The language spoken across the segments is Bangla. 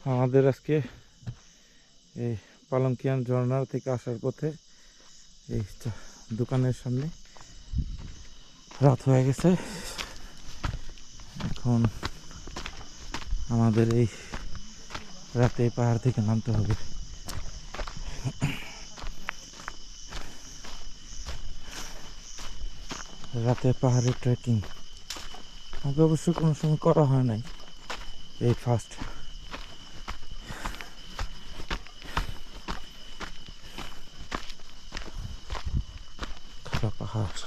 আমাদের আজকে এই পালংকিয়ান ঝর্ণা থেকে আসার পথে এই দোকানের সামনে রাত হয়ে গেছে। এখন আমাদের এই রাতে পাহাড় থেকে নামতে হবে। রাতে পাহাড়ে ট্রেকিং আগে অবশ্য কোনো সময় করা হয় নাই, এই ফার্স্ট। খাড়া পাহাড়,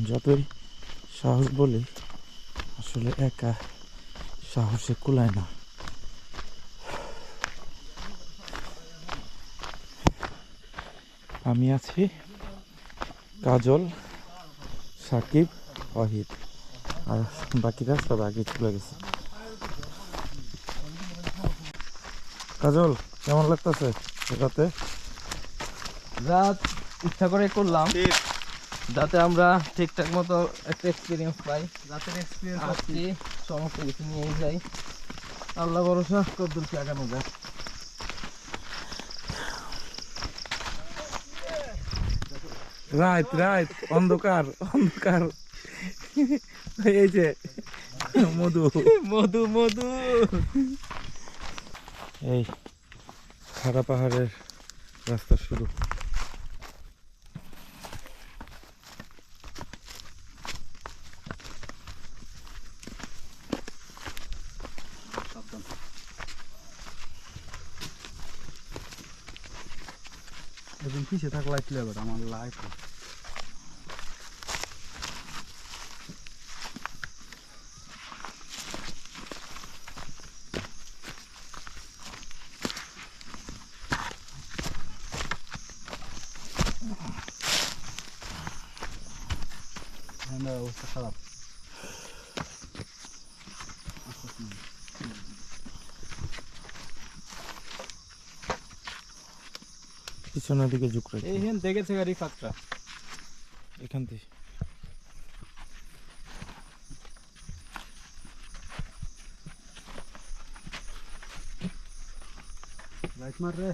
যতই সাহস বলি আসলে একা সাহসে কুলায় না। আমি আছি, কাজল, সাকিব, ওয়াহিদ, আর বাকিরা সব আগে চলে গেছে। কাজল, কেমন লাগতেছে রাতে? রাত ইচ্ছা করে করলাম যাতে আমরা ঠিকঠাক মতো একটা এক্সপিরিয়েন্স পাই। রাতের এক্সপিরিয়েন্স আসছি, সমস্ত কিছু নিয়ে যাই, আল্লাহ ভরসা কদ্দুর কি আগানো যায়। রাত রাত অন্ধকার অন্ধকার, এই যে মধু মধু মধু। এই খাড়া পাহাড়ের রাস্তা শুরু। একদিন পিছিয়ে থাকলে লাইট লেবার আমার লাইট অবস্থা খারাপ। পিছনের দিকে ঝুঁক রাখি, এই হেন দেখেছে গাড়ি ফাঁকটা এখান থেকে। লাইট মার রে।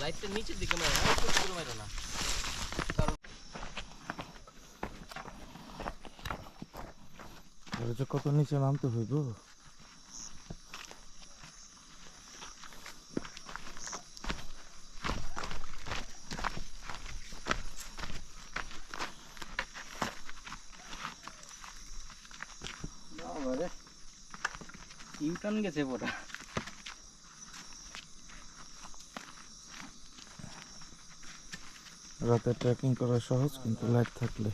লাইটটা নিচের দিকে মারে না। যে কত নিচে নামতে হইব। ইউটার্ন গেছে পুরা। রাতে ট্রেকিং করা সহজ, কিন্তু লাইট থাকলে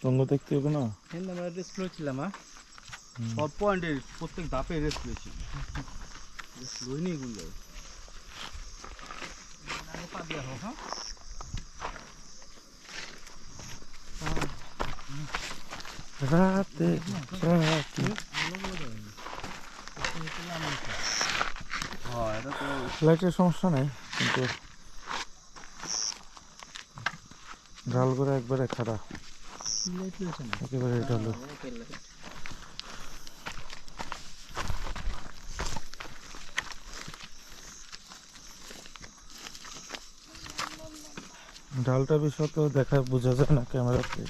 তঙ্গ দেখতে হবে না। আমরা রেস্ট করেছিলাম। সব পয়েন্টে প্রত্যেক ধাপে রেস্ট করেছি। রেস্ট লইনি গুল যায়। রাতে ট্রেকিং, লাইটের সমস্যা নাই, কিন্তু ঢাল করে একবারে খারাপ, একেবারে ঢালু। ঢালটা বিষয় তো দেখা বোঝা যায় না ক্যামেরাতে,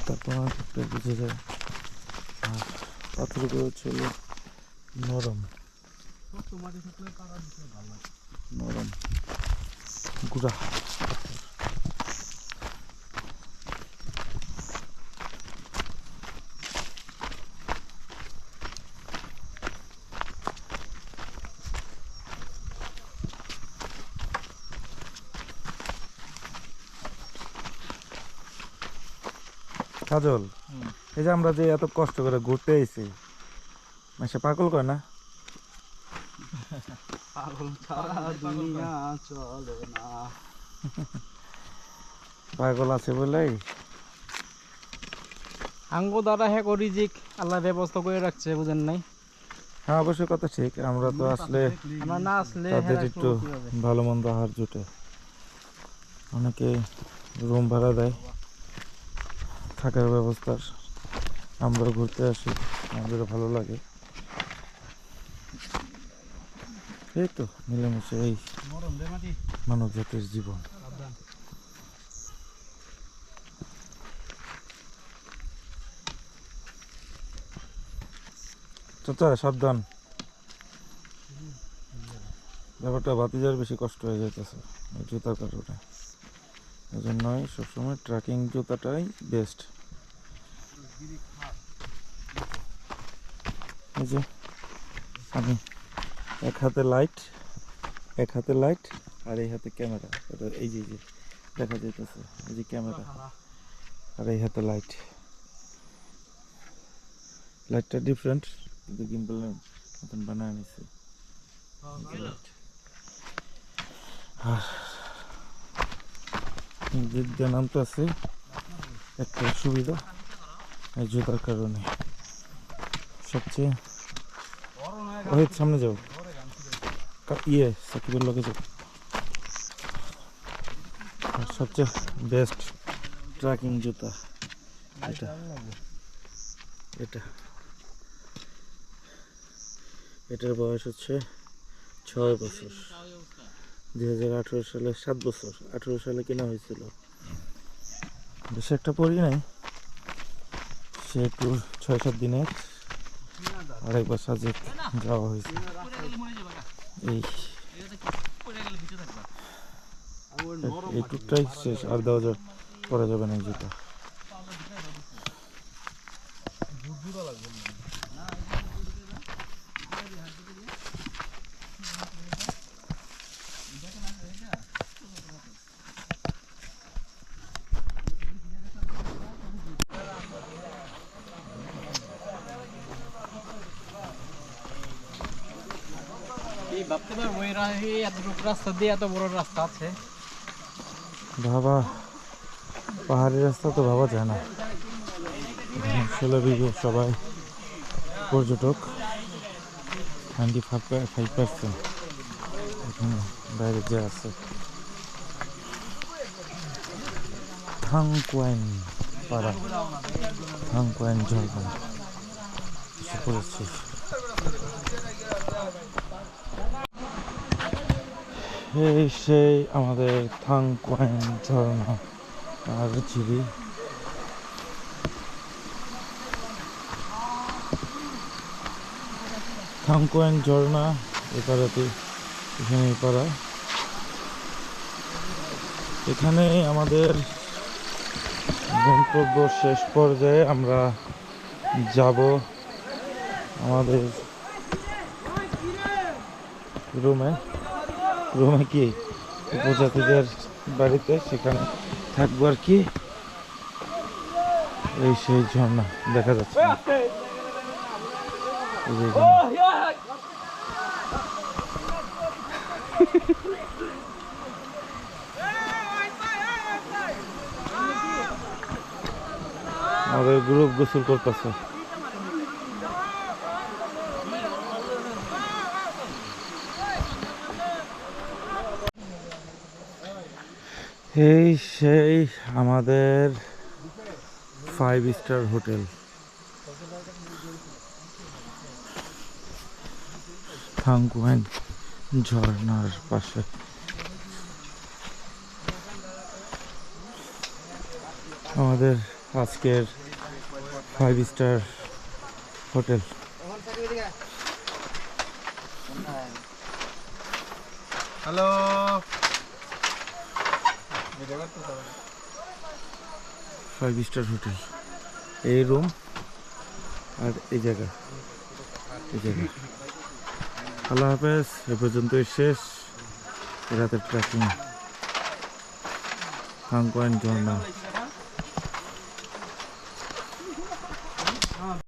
তারপর বুঝে যায়। আর পাথরগুলো ছিল নরম নরম গুড়া। কাজল, এই যে আমরা যে এত কষ্ট করে ঘুরতে আইছি, মাসে পাগল কয় না? পাগল ছাড়া দুনিয়া চলে না। পাগল আছে বলেই আঙ্গ দ্বারা হ্যাঁ করি যে আল্লাহ ব্যবস্থা করে রাখছে, বুঝেন নাই? হ্যাঁ অবশ্যই কথা ঠিক। আমরা তো আসলে আমরা না আসলে তাদের হ্যাঁ একটু কিভাবে? ভালো মন্দ আহার জুটে। অনেকে রুম ভাড়া দেয়, থাকার ব্যবস্থার। আমরা ঘুরতে আসি, আমাদেরও ভালো লাগে। এই তো মিলেমিশে এই মানব জাতির জীবন। চাচা সাবধান, ব্যাপারটা ভাতিজার বেশি কষ্ট হয়ে যাইতেছে এই জুতার কারণে। এই জন্যই সবসময় ট্রেকিং জুতাটাই বেস্ট। এই যে আমি এক হাতে লাইট আর এই হাতে ক্যামেরা। এই যে দেখা যাইতেছে, এই যে ক্যামেরা আর এই হাতে লাইটটা ডিফারেন্ট, কিন্তু গিম্বলের মতন বানায় নিছে। আর দিক দিয়ে নামতে আছে একটা সুবিধা এই জুতার কারণে। সবচেয়ে ওই সামনে যাও, সাকিবের লগে যাও। আর সবচেয়ে বেস্ট ট্রেকিং জুতা এটার বয়স হচ্ছে 6 বছর। 2018 সালে 7 বছর, 18 সালে কেনা হয়েছিল। বেশি একটা পরি নাই, সে একটু 6-7 দিনের আরেকবার সাজে যাওয়া হয়েছে। এই টুকটাই শেষ, আর দেওয়া পরা যাবে না এই জুতা। ভাবতে পারবো এতটুকু রাস্তা দিয়ে এত বড় রাস্তা আছে। ভাবা পাহাড়ি রাস্তা তো ভাবা যায় না। সবাই পর্যটক, 95% এখানে বাইরে যে আছে। থাংকুয়াইন পাড়া, থাংকুয়াইন ঝর্ণা এসে পড়েছি। এই সেই আমাদের থাংকুয়াইন ঝর্ণা আর ঝিরি। থাংকুয়াইন ঝর্ণা এপাড়াতে, এখানে পাড়া। এখানে আমাদের গন্তব্য শেষ পর্যায়ে আমরা যাব আমাদের রুমে কি উপজাতিদের বাড়িতে, সেখানে থাকবো আর কি। এই সেই ঝর্ণা দেখা যাচ্ছে না। এই যে আমাদের গ্রুপ গোসল করতেছে। এই সেই আমাদের 5 স্টার হোটেল, থাংকুয়াইন ঝর্ণার পাশে। আমাদের আজকের 5 star hotel. Hello, 5 star hotel, এই রুম আর এই জায়গা। আল্লাহ হাফেজ, এ পর্যন্তই শেষ রাতের ট্রেকিং থাংকুয়াইন ঝর্ণা।